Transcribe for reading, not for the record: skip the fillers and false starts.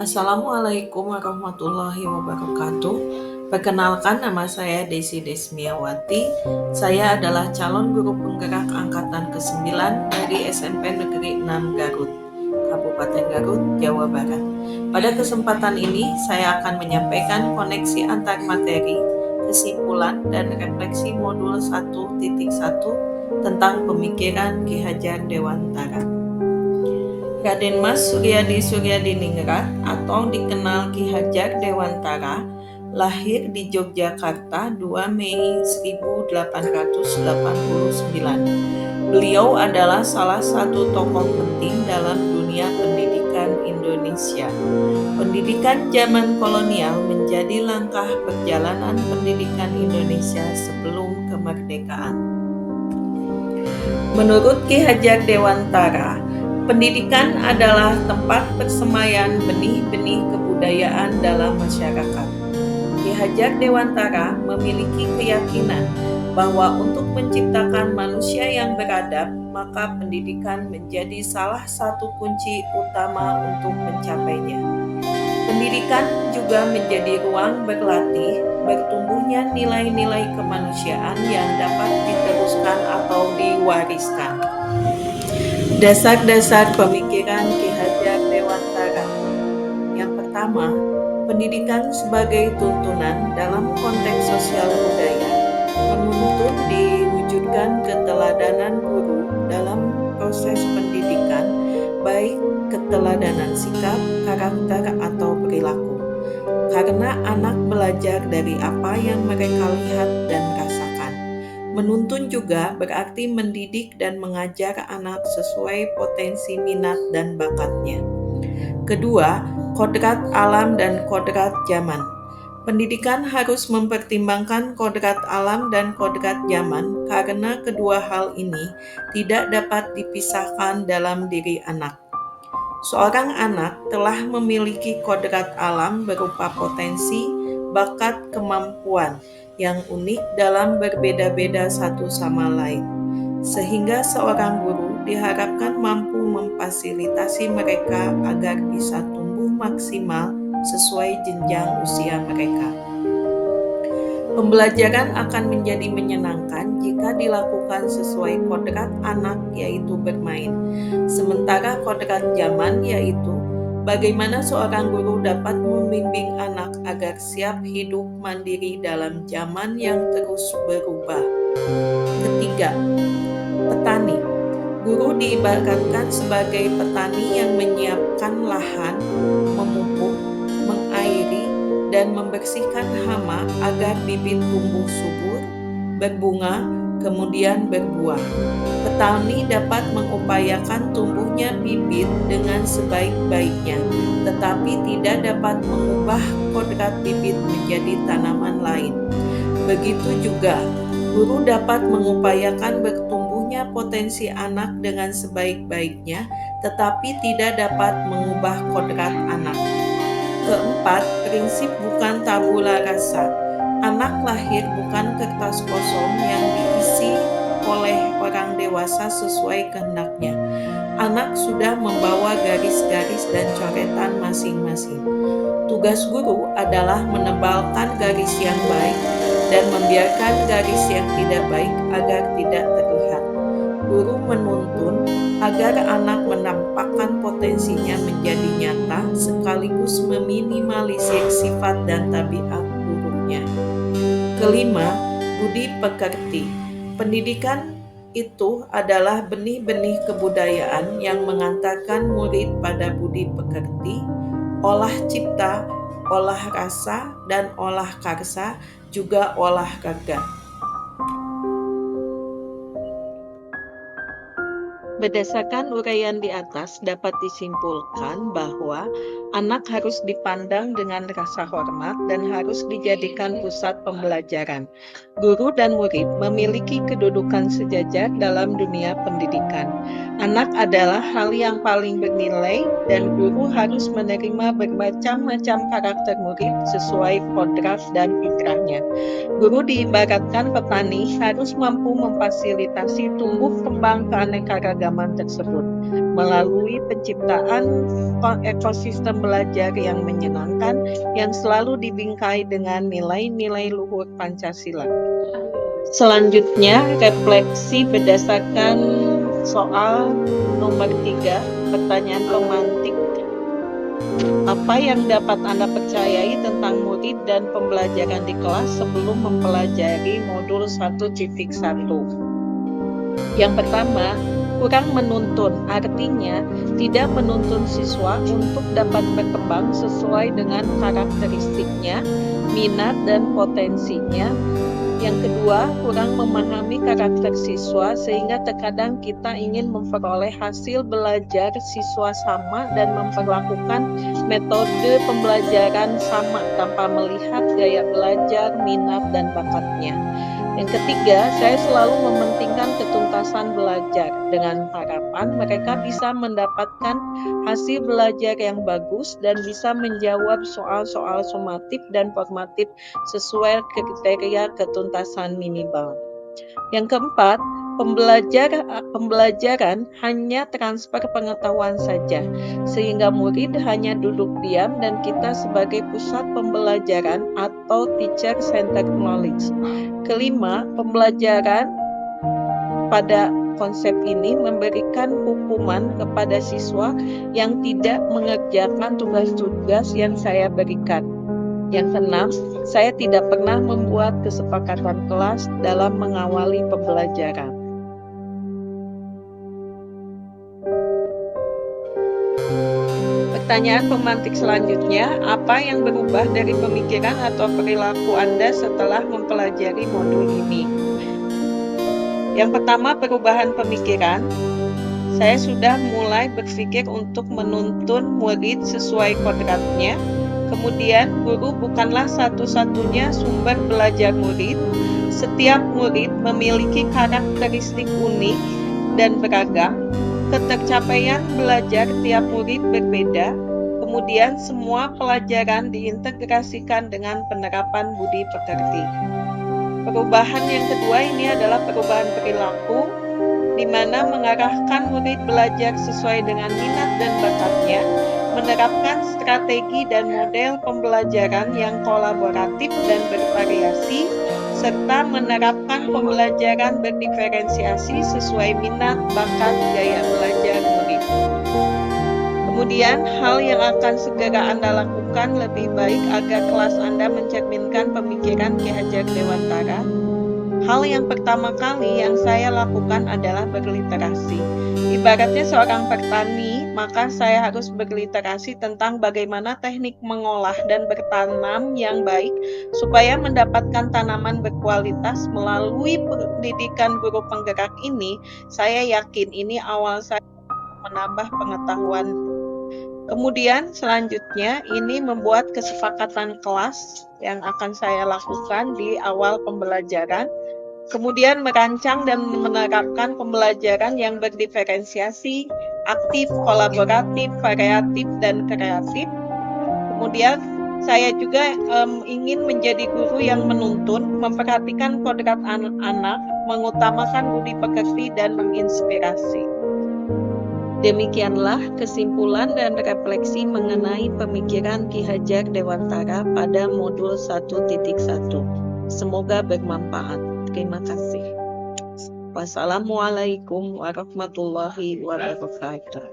Assalamualaikum warahmatullahi wabarakatuh. Perkenalkan, nama saya Desi Desmiawati. Saya adalah calon guru penggerak angkatan ke-9 dari SMP Negeri 6 Garut, Kabupaten Garut, Jawa Barat. Pada kesempatan ini, saya akan menyampaikan koneksi antar materi, kesimpulan, dan refleksi modul 1.1 tentang pemikiran Ki Hajar Dewantara. Raden Mas Suryadi Suryadiningrat atau dikenal Ki Hajar Dewantara lahir di Yogyakarta 2 Mei 1889. Beliau adalah salah satu tokoh penting dalam dunia pendidikan Indonesia. Pendidikan zaman kolonial menjadi langkah perjalanan pendidikan Indonesia sebelum kemerdekaan. Menurut Ki Hajar Dewantara, pendidikan adalah tempat persemaian benih-benih kebudayaan dalam masyarakat. Ki Hajar Dewantara memiliki keyakinan bahwa untuk menciptakan manusia yang beradab, maka pendidikan menjadi salah satu kunci utama untuk mencapainya. Pendidikan juga menjadi ruang berlatih bertumbuhnya nilai-nilai kemanusiaan yang dapat diteruskan atau diwariskan. Dasar-dasar pemikiran Ki Hajar Dewantara. Yang pertama, pendidikan sebagai tuntunan dalam konteks sosial budaya menuntut diwujudkan keteladanan guru dalam proses pendidikan, baik keteladanan sikap, karakter, atau perilaku. Karena anak belajar dari apa yang mereka lihat dan rasakan. Menuntun juga berarti mendidik dan mengajar anak sesuai potensi minat dan bakatnya. Kedua, kodrat alam dan kodrat zaman. Pendidikan harus mempertimbangkan kodrat alam dan kodrat zaman karena kedua hal ini tidak dapat dipisahkan dalam diri anak. Seorang anak telah memiliki kodrat alam berupa potensi, bakat, kemampuan yang unik dalam berbeda-beda satu sama lain. Sehingga seorang guru diharapkan mampu memfasilitasi mereka agar bisa tumbuh maksimal sesuai jenjang usia mereka. Pembelajaran akan menjadi menyenangkan jika dilakukan sesuai kodrat anak, yaitu bermain. Sementara kodrat zaman, yaitu bagaimana seorang guru dapat membimbing anak agar siap hidup mandiri dalam zaman yang terus berubah. Ketiga, petani. Guru diibaratkan sebagai petani yang menyiapkan lahan, memupuk, mengairi, dan membersihkan hama agar bibit tumbuh subur, berbunga, kemudian berbuah. Petani dapat mengupayakan tumbuhnya bibit dengan sebaik-baiknya, tetapi tidak dapat mengubah kodrat bibit menjadi tanaman lain. Begitu juga, guru dapat mengupayakan bertumbuhnya potensi anak dengan sebaik-baiknya, tetapi tidak dapat mengubah kodrat anak. Keempat, prinsip bukan tabula rasa. Anak lahir bukan kertas kosong yang diisi oleh orang dewasa sesuai kehendaknya. Anak sudah membawa garis-garis dan coretan masing-masing. Tugas guru adalah menebalkan garis yang baik dan membiarkan garis yang tidak baik agar tidak terlihat. Guru menuntun agar anak menampakkan potensinya menjadi nyata sekaligus meminimalisir sifat dan tabiat buruknya. Kelima, budi pekerti. Pendidikan itu adalah benih-benih kebudayaan yang mengantarkan murid pada budi pekerti, olah cipta, olah rasa, dan olah karsa, juga olah raga. Berdasarkan uraian di atas, dapat disimpulkan bahwa anak harus dipandang dengan rasa hormat dan harus dijadikan pusat pembelajaran. Guru dan murid memiliki kedudukan sejajar dalam dunia pendidikan. Anak adalah hal yang paling bernilai dan guru harus menerima bermacam-macam karakter murid sesuai kodrat dan fitrahnya. Guru diibaratkan petani harus mampu memfasilitasi tumbuh kembang keanekaragaman tersebut melalui penciptaan ekosistem belajar yang menyenangkan yang selalu dibingkai dengan nilai-nilai luhur Pancasila. Selanjutnya, refleksi berdasarkan soal nomor 3, pertanyaan pemantik. Apa yang dapat Anda percayai tentang murid dan pembelajaran di kelas sebelum mempelajari modul 1.1? Yang pertama, kurang menuntun, artinya tidak menuntun siswa untuk dapat berkembang sesuai dengan karakteristiknya, minat dan potensinya. Yang kedua, kurang memahami karakter siswa sehingga terkadang kita ingin memperoleh hasil belajar siswa sama dan memperlakukan metode pembelajaran sama tanpa melihat gaya belajar, minat, dan bakatnya. Yang ketiga, saya selalu mementingkan ketuntasan belajar dengan harapan mereka bisa mendapatkan hasil belajar yang bagus dan bisa menjawab soal-soal sumatif dan formatif sesuai kriteria ketuntasan minimal. Yang keempat, pembelajaran hanya transfer pengetahuan saja, sehingga murid hanya duduk diam dan kita sebagai pusat pembelajaran atau teacher-centered knowledge. Kelima, pembelajaran pada konsep ini memberikan hukuman kepada siswa yang tidak mengerjakan tugas-tugas yang saya berikan. Yang keenam, saya tidak pernah membuat kesepakatan kelas dalam mengawali pembelajaran. Pertanyaan pemantik selanjutnya, apa yang berubah dari pemikiran atau perilaku Anda setelah mempelajari modul ini? Yang pertama, perubahan pemikiran. Saya sudah mulai berpikir untuk menuntun murid sesuai kodratnya. Kemudian, guru bukanlah satu-satunya sumber belajar murid. Setiap murid memiliki karakteristik unik dan beragam. Ketercapaian belajar tiap murid berbeda. Kemudian, semua pelajaran diintegrasikan dengan penerapan budi pekerti. Perubahan yang kedua ini adalah perubahan perilaku, di mana mengarahkan murid belajar sesuai dengan minat dan bakatnya, menerapkan strategi dan model pembelajaran yang kolaboratif dan bervariasi, serta menerapkan pembelajaran berdiferensiasi sesuai minat, bakat, gaya belajar murid. Kemudian, hal yang akan segera Anda lakukan lebih baik agar kelas Anda mencerminkan pemikiran Ki Hajar Dewantara. Hal yang pertama kali yang saya lakukan adalah berliterasi. Ibaratnya seorang petani, maka saya harus berliterasi tentang bagaimana teknik mengolah dan bertanam yang baik supaya mendapatkan tanaman berkualitas melalui pendidikan guru penggerak ini. Saya yakin ini awal saya menambah pengetahuan. Kemudian selanjutnya ini membuat kesepakatan kelas yang akan saya lakukan di awal pembelajaran. Kemudian merancang dan menerapkan pembelajaran yang berdiferensiasi, aktif, kolaboratif, variatif, dan kreatif. Kemudian saya juga ingin menjadi guru yang menuntun, memperhatikan kodrat anak-anak, mengutamakan budi pekerti, dan menginspirasi. Demikianlah kesimpulan dan refleksi mengenai pemikiran Ki Hajar Dewantara pada modul 1.1. Semoga bermanfaat. Terima kasih. Wassalamualaikum warahmatullahi wabarakatuh.